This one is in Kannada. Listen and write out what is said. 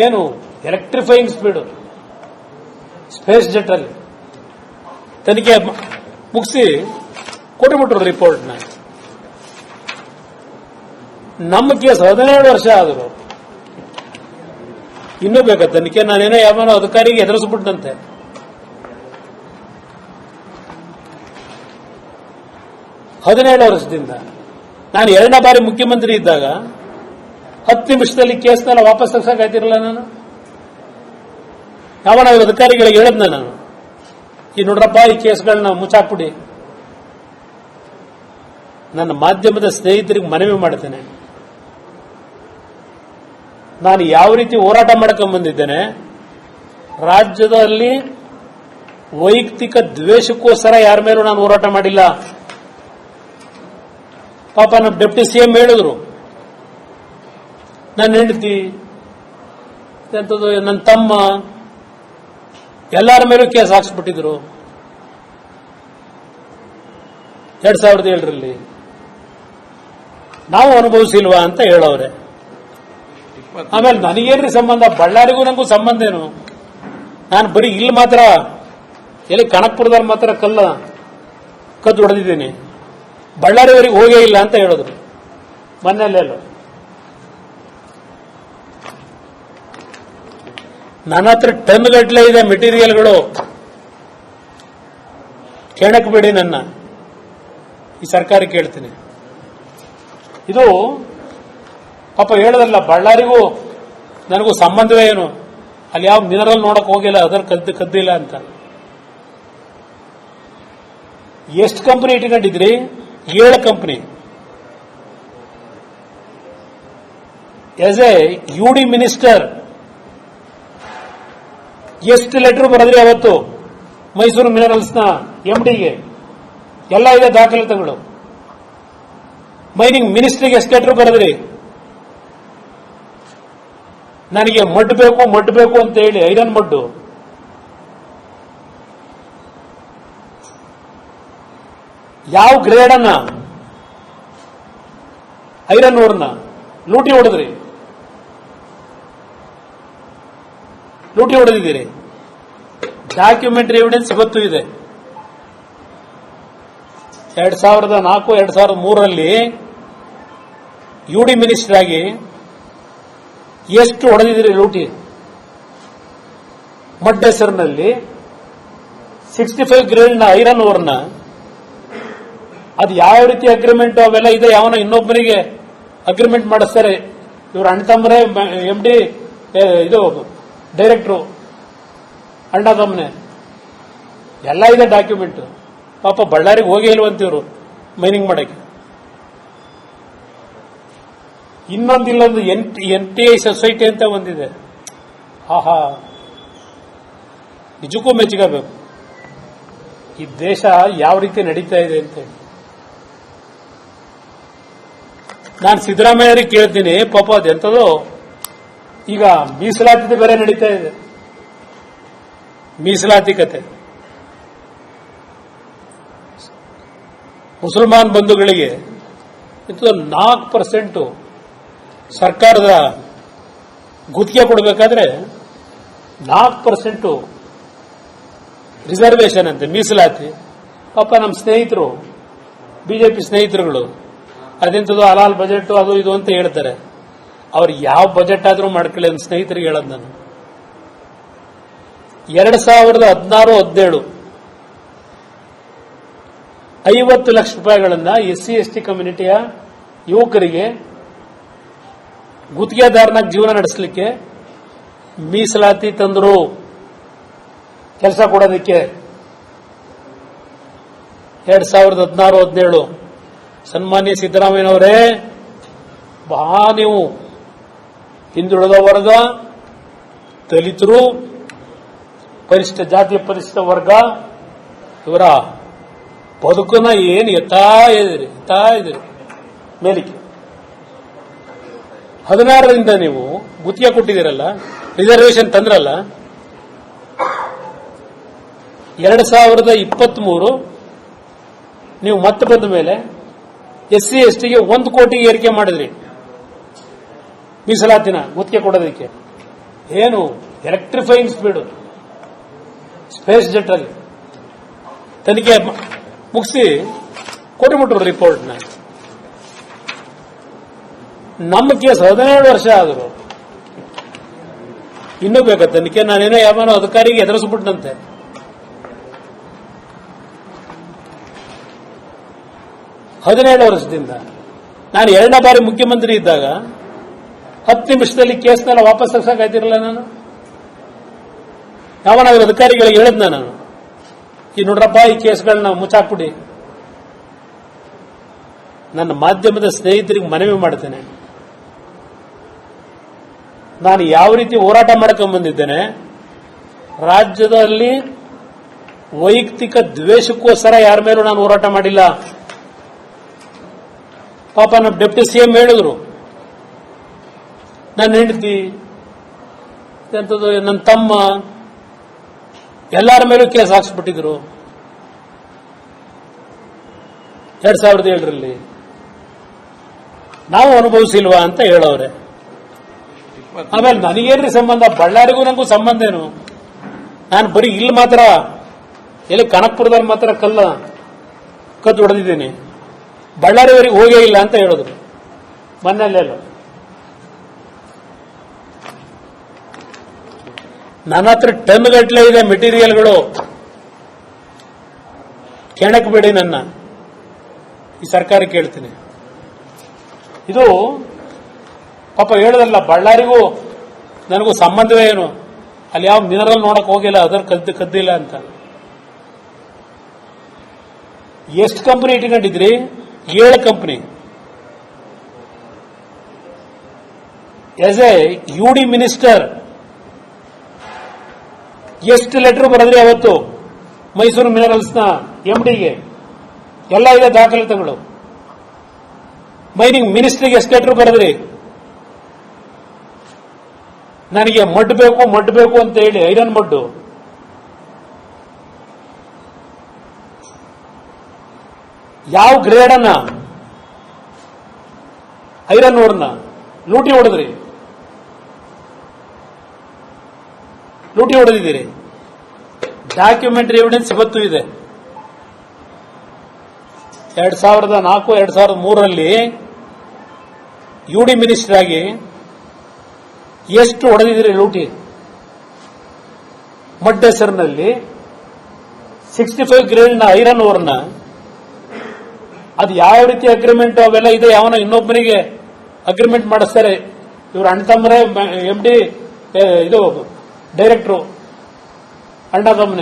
ಏನು ಎಲೆಕ್ಟ್ರಿಫೈಯಿಂಗ್ ಸ್ಪೀಡು ಸ್ಪೇಸ್ ಜೆಟ್ ಅಲ್ಲಿ ತನಿಖೆ ಮುಗಿಸಿ ಕೊಟ್ಟುಬಿಟ್ರು ರಿಪೋರ್ಟ್ನ. ನಮ್ಮ ಕೇಸ್ 17 ವರ್ಷ ಆದರು, ಇನ್ನೂ ಬೇಕಾ ತನಿಖೆ? ನಾನೇನೋ ಯಾವನೋ ಅಧಿಕಾರಿಗೆ ಎದುರಿಸ್ಬಿಟ್ಟಂತೆ. ಹದಿನೇಳು ವರ್ಷದಿಂದ ನಾನು 2ನೇ ಬಾರಿ ಮುಖ್ಯಮಂತ್ರಿ ಇದ್ದಾಗ 10 ನಿಮಿಷದಲ್ಲಿ ಕೇಸ್ನೆಲ್ಲ ವಾಪಸ್ ತಗ್ಸಕ್ಕಾಯ್ತಿರಲ್ಲ. ನಾನು ಯಾವನ ಅಧಿಕಾರಿಗಳಿಗೆ ಹೇಳದ್ನ ನಾನು, ಈ ನೋಡ್ರಪ್ಪ ಈ ಕೇಸ್ಗಳನ್ನ ಮುಚ್ಚಾಕ್ಬಿಡಿ. ನನ್ನ ಮಾಧ್ಯಮದ ಸ್ನೇಹಿತರಿಗೆ ಮನವಿ ಮಾಡ್ತೇನೆ, ನಾನು ಯಾವ ರೀತಿ ಹೋರಾಟ ಮಾಡ್ಕೊಂಡ್ಬಂದಿದ್ದೇನೆ. ರಾಜ್ಯದಲ್ಲಿ ವೈಯಕ್ತಿಕ ದ್ವೇಷಕ್ಕೋಸ್ಕರ ಯಾರ ಮೇಲೂ ನಾನು ಹೋರಾಟ ಮಾಡಿಲ್ಲ. ಪಾಪ ನಮ್ಮ ಡೆಪ್ಟಿ ಸಿಎಂ ಹೇಳಿದ್ರು, ನನ್ನ ಹೆಂಡತಿ ಎಂಥದ್ದು ನನ್ನ ತಮ್ಮ ಎಲ್ಲರ ಮೇಲೂ ಕೇಸ್ ಹಾಕ್ಸ್ಬಿಟ್ಟಿದ್ರು 2007ರಲ್ಲಿ. ನಾವು ಅನುಭವಿಸಿಲ್ವಾ ಅಂತ ಹೇಳೋರೆ. ಆಮೇಲೆ ನನಗೇನ್ರಿ ಸಂಬಂಧ? ಬಳ್ಳಾರಿಗೂ ನನಗೂ ಸಂಬಂಧ ಏನು? ನಾನು ಬರೀ ಇಲ್ಲಿ ಮಾತ್ರ, ಎಲ್ಲಿ ಕನಕಪುರದಲ್ಲಿ ಮಾತ್ರ ಕದ್ದು ಹೊಡೆದಿದ್ದೀನಿ, ಬಳ್ಳಾರಿವರೆಗೆ ಹೋಗೇ ಇಲ್ಲ ಅಂತ ಹೇಳಿದ್ರು ಮೊನ್ನೆಲ್ಲೆಲ್ಲೋ. ನನ್ನ ಹತ್ರ ಟನ್ ಗಟ್ಟಲೆ ಇದೆ ಮೆಟೀರಿಯಲ್ಗಳು, ಕೇಳಕ್ಬೇಡಿ ನನ್ನ. ಈ ಸರ್ಕಾರಕ್ಕೆ ಹೇಳ್ತೀನಿ, ಇದು ಪಾಪ ಹೇಳೋದಲ್ಲ, ಬಳ್ಳಾರಿಗೂ ನನಗೂ ಸಂಬಂಧವೇ ಏನು? ಅಲ್ಲಿ ಯಾವ ಮಿನರಲ್ ನೋಡಕ್ ಹೋಗಿಲ್ಲ, ಅದರ ಕದ್ದಿಲ್ಲ ಅಂತ. ಎಷ್ಟು ಕಂಪನಿ ಇಟ್ಕೊಂಡಿದ್ರಿ? 7 company. As a UD minister ಎಷ್ಟು ಲೆಟರ್ ಬರೆದ್ರಿ ಅವತ್ತು ಮೈಸೂರು ಮಿನರಲ್ಸ್ನ MDಗೆ? ಎಲ್ಲ ಇದೆ ದಾಖಲಾತಿಗಳು. ಮೈನಿಂಗ್ ಮಿನಿಸ್ಟ್ರಿಗೆ ಎಷ್ಟು ಲೆಟರ್ ಬರೆದ್ರಿ? ನನಗೆ ಮಡ್ ಬೇಕು ಅಂತ ಹೇಳಿ, ಐರನ್ ಮಡ್ಡು. ಯಾವ ಗ್ರೇಡ್ ಅನ್ನ ಐರನ್ ಓರ್ನ ಲೂಟಿ ಹೊಡೆದಿದ್ದೀರಿ. ಡಾಕ್ಯುಮೆಂಟರಿ ಎವಿಡೆನ್ಸ್ ಇವತ್ತು ಇದೆ. 2004, 2003ರಲ್ಲಿ UD ಮಿನಿಸ್ಟರ್ ಆಗಿ ಎಷ್ಟು ಹೊಡೆದಿದ್ದೀರಿ ಲೂಟಿ? ಮಡ್ ಹೆಸರಿನಲ್ಲಿ 65 ಗ್ರೇಡ್ನ ಐರನ್ ಓರ್ನ. ಅದು ಯಾವ ರೀತಿ ಅಗ್ರಿಮೆಂಟ್ ಅವೆಲ್ಲ ಇದೆ, ಯಾವನ ಇನ್ನೊಬ್ಬರಿಗೆ ಅಗ್ರಿಮೆಂಟ್ ಮಾಡಿಸ್ತಾರೆ. ಇವರು ಅಣ್ಣ ತಮ್ಮರೇ MD, ಇದು ಡೈರೆಕ್ಟ್ರು ಅಣ್ಣ ತಮ್ಮನೆ, ಎಲ್ಲ ಇದೆ ಡಾಕ್ಯುಮೆಂಟ್. ಪಾಪ ಬಳ್ಳಾರಿಗೆ ಹೋಗೇ ಇಲ್ವಂತಿವರು ಮೈನಿಂಗ್ ಮಾಡಕ್ಕೆ. ಇಲ್ಲೊಂದು NTI ಸೊಸೈಟಿ ಅಂತ ಒಂದಿದೆ. ಆಹಾ, ನಿಜಕ್ಕೂ ಮೆಚ್ಚುಗಬೇಕು ಈ ದೇಶ ಯಾವ ರೀತಿ ನಡೀತಾ ಇದೆ ಅಂತ. ನಾನು ಸಿದ್ದರಾಮಯ್ಯರಿಗೆ ಕೇಳ್ತೀನಿ, ಪಾಪ ಅದೆಂಥದೋ ಈಗ ಮೀಸಲಾತಿ ಬೇರೆ ನಡೀತಾ ಇದೆ. ಮೀಸಲಾತಿ ಕತೆ ಮುಸಲ್ಮಾನ್ ಬಂಧುಗಳಿಗೆ 4% ಸರ್ಕಾರದ ಗುತ್ತಿಗೆ ಕೊಡಬೇಕಾದ್ರೆ 4% ರಿಸರ್ವೇಶನ್ ಅಂತೆ, ಮೀಸಲಾತಿ. ಪಾಪ ನಮ್ಮ ಸ್ನೇಹಿತರು, ಬಿಜೆಪಿ ಸ್ನೇಹಿತರುಗಳು, ಅದೆಂಥದ್ದು ಹಲಾಲ್ ಬಜೆಟ್ ಅದು ಇದು ಅಂತ ಹೇಳ್ತಾರೆ. ಅವ್ರು ಯಾವ ಬಜೆಟ್ ಆದ್ರೂ ಮಾಡ್ಕೊಳ್ಳಿ ಅಂತ ಸ್ನೇಹಿತರಿಗೆ ಹೇಳೋದು ನಾನು. 2016-17 50 ಲಕ್ಷ ರೂಪಾಯಿಗಳನ್ನ SC/ST ಕಮ್ಯುನಿಟಿಯ ಯುವಕರಿಗೆ ಗುತ್ತಿಗೆದಾರನಾಗಿ ಜೀವನ ನಡೆಸಲಿಕ್ಕೆ ಮೀಸಲಾತಿ ತಂದರು, ಕೆಲಸ ಕೊಡೋದಕ್ಕೆ. 2016-17 ಸನ್ಮಾನ್ಯ ಸಿದ್ದರಾಮಯ್ಯನವರೇ, ನೀವು ಹಿಂದುಳಿದ ವರ್ಗ, ದಲಿತರು, ಪರಿಶಿಷ್ಟ ಜಾತಿಯ ಪರಿಶಿಷ್ಟ ವರ್ಗ ಇವರ ಬದುಕನ್ನ ಏನು ಎತ್ತಾ ಇದ್ದೀರಿ ಮೇಲಿಕ್ಕೆ. 16ರಿಂದ ನೀವು ಗುತ್ತಿಗೆ ಕೊಟ್ಟಿದ್ದೀರಲ್ಲ, ರಿಸರ್ವೇಶನ್ ತಂದ್ರಲ್ಲ. 2023 ನೀವು ಮತ್ತೆ ಬಂದ ಮೇಲೆ SC/STಗೆ 1 ಕೋಟಿ ಏರಿಕೆ ಮಾಡಿದ್ರಿ ಮೀಸಲಾತಿನ ಗುತ್ತಿಗೆ ಕೊಡೋದಕ್ಕೆ. ಏನು ಎಲೆಕ್ಟ್ರಿಫೈಯಿಂಗ್ ಸ್ಪೀಡು ಸ್ಪೇಸ್ ಜೆಟ್ ಅಲ್ಲಿ ತನಿಖೆ ಮುಗಿಸಿ ಕೊಟ್ಟುಬಿಟ್ರು ರಿಪೋರ್ಟ್ನ. ನಮ್ಮ ಕೇಸ್ 17 ವರ್ಷ ಆದರು, ಇನ್ನೂ ಬೇಕಾ ತನಿಖೆ? ನಾನೇನೋ ಯಾವನೋ ಅಧಿಕಾರಿಗೆ ಎದುರಿಸ್ಬಿಟ್ಟಂತೆ. ಹದಿನೇಳು ವರ್ಷದಿಂದ ನಾನು 2ನೇ ಬಾರಿ ಮುಖ್ಯಮಂತ್ರಿ ಇದ್ದಾಗ 10 ನಿಮಿಷದಲ್ಲಿ ಕೇಸ್ನೆಲ್ಲ ವಾಪಸ್ ತಗ್ಸಕ್ಕಾಯ್ತಿರಲ್ಲ. ನಾನು ಯಾವನಾದ್ರೂ ಅಧಿಕಾರಿಗಳಿಗೆ ಹೇಳಿದ್ನ ನಾನು, ಈ ನೋಡ್ರಪ್ಪ ಈ ಕೇಸ್ಗಳನ್ನ ಮುಚ್ಚಾಕ್ಬಿಡಿ. ನನ್ನ ಮಾಧ್ಯಮದ ಸ್ನೇಹಿತರಿಗೆ ಮನವಿ ಮಾಡ್ತೇನೆ, ನಾನು ಯಾವ ರೀತಿ ಹೋರಾಟ ಮಾಡ್ಕೊಂಡ್ಬಂದಿದ್ದೇನೆ. ರಾಜ್ಯದಲ್ಲಿ ವೈಯಕ್ತಿಕ ದ್ವೇಷಕ್ಕೋಸ್ಕರ ಯಾರ ಮೇಲೂ ನಾನು ಹೋರಾಟ ಮಾಡಿಲ್ಲ. ಪಾಪ ನಮ್ಮ ಡೆಪ್ಟಿ ಸಿಎಂ ಹೇಳಿದ್ರು, ನನ್ನ ಹೆಂಡತಿ ಎಂಥದ್ದು ನನ್ನ ತಮ್ಮ ಎಲ್ಲರ ಮೇಲೂ ಕೇಸ್ ಹಾಕ್ಸ್ಬಿಟ್ಟಿದ್ರು 2007ರಲ್ಲಿ. ನಾವು ಅನುಭವಿಸಿಲ್ವಾ ಅಂತ ಹೇಳೋರೆ. ಆಮೇಲೆ ನನಗೇನ್ರಿ ಸಂಬಂಧ? ಬಳ್ಳಾರಿಗೂ ನನಗೂ ಸಂಬಂಧ ಏನು? ನಾನು ಬರೀ ಇಲ್ಲಿ ಮಾತ್ರ, ಎಲ್ಲಿ ಕನಕಪುರದಲ್ಲಿ ಮಾತ್ರ ಕದ್ದು ಹೊಡೆದಿದ್ದೀನಿ, ಬಳ್ಳಾರಿವರೆಗೆ ಹೋಗೇ ಇಲ್ಲ ಅಂತ ಹೇಳಿದ್ರು ಮೊನ್ನೆಲ್ಲೆಲ್ಲ. ನನ್ನ ಹತ್ರ ಟನ್ ಗಟ್ಟಲೆ ಇದೆ ಮೆಟೀರಿಯಲ್ಗಳು. ಕೆಣಕಬೇಡಿ ನನ್ನ, ಈ ಸರ್ಕಾರಕ್ಕೆ ಹೇಳ್ತೀನಿ. ಇದು ಪಾಪ ಹೇಳದಲ್ಲ, ಬಳ್ಳಾರಿಗೂ ನನಗೂ ಸಂಬಂಧವೇ ಏನು? ಅಲ್ಲಿ ಯಾವ ಮಿನರಲ್ ನೋಡಕ್ ಹೋಗಿಲ್ಲ, ಅದರ ಕದ್ದಿಲ್ಲ ಅಂತ. ಎಷ್ಟು ಕಂಪನಿ ಇಟ್ಕೊಂಡಿದ್ರಿ? 7 company. As a UD minister ಎಷ್ಟು ಲೆಟರ್ ಬರೆದ್ರಿ ಅವತ್ತು ಮೈಸೂರು ಮಿನರಲ್ಸ್ನ MDಗೆ? ಎಲ್ಲ ಇದೆ ದಾಖಲಾತಿಗಳು. ಮೈನಿಂಗ್ ಮಿನಿಸ್ಟ್ರಿಗೆ ಎಷ್ಟು ಲೆಟರ್ ಬರೆದ್ರಿ? ನನಗೆ ಮಡ್ ಬೇಕು ಅಂತ ಹೇಳಿ, ಐರನ್ ಮಡ್ಡು. ಯಾವ ಗ್ರೇಡ್ ಅನ್ನ ಐರನ್ ಓರ್ನ ಲೂಟಿ ಹೊಡೆದಿದ್ದೀರಿ. ಡಾಕ್ಯುಮೆಂಟರಿ ಎವಿಡೆನ್ಸ್ ಇವತ್ತು ಇದೆ. 2004, 2003ರಲ್ಲಿ UD ಮಿನಿಸ್ಟರ್ ಆಗಿ ಎಷ್ಟು ಹೊಡೆದಿದ್ದೀರಿ ಲೂಟಿ? ಮಡ್ ಹೆಸರಿನಲ್ಲಿ 65 ಗ್ರೇಡ್ನ ಐರನ್ ಓರ್ನ, ಅದು ಯಾವ ರೀತಿ ಅಗ್ರಿಮೆಂಟ್ ಅವೆಲ್ಲ ಇದೆ, ಯಾವನೋ ಇನ್ನೊಬ್ಬನಿಗೆ ಅಗ್ರಿಮೆಂಟ್ ಮಾಡಿಸ್ತಾರೆ. ಇವರು ಅಣ್ಣ ತಮ್ಮರೇ MD ಇದು ಡೈರೆಕ್ಟ್ರು, ಅಣ್ಣ ತಮ್ಮನೆ.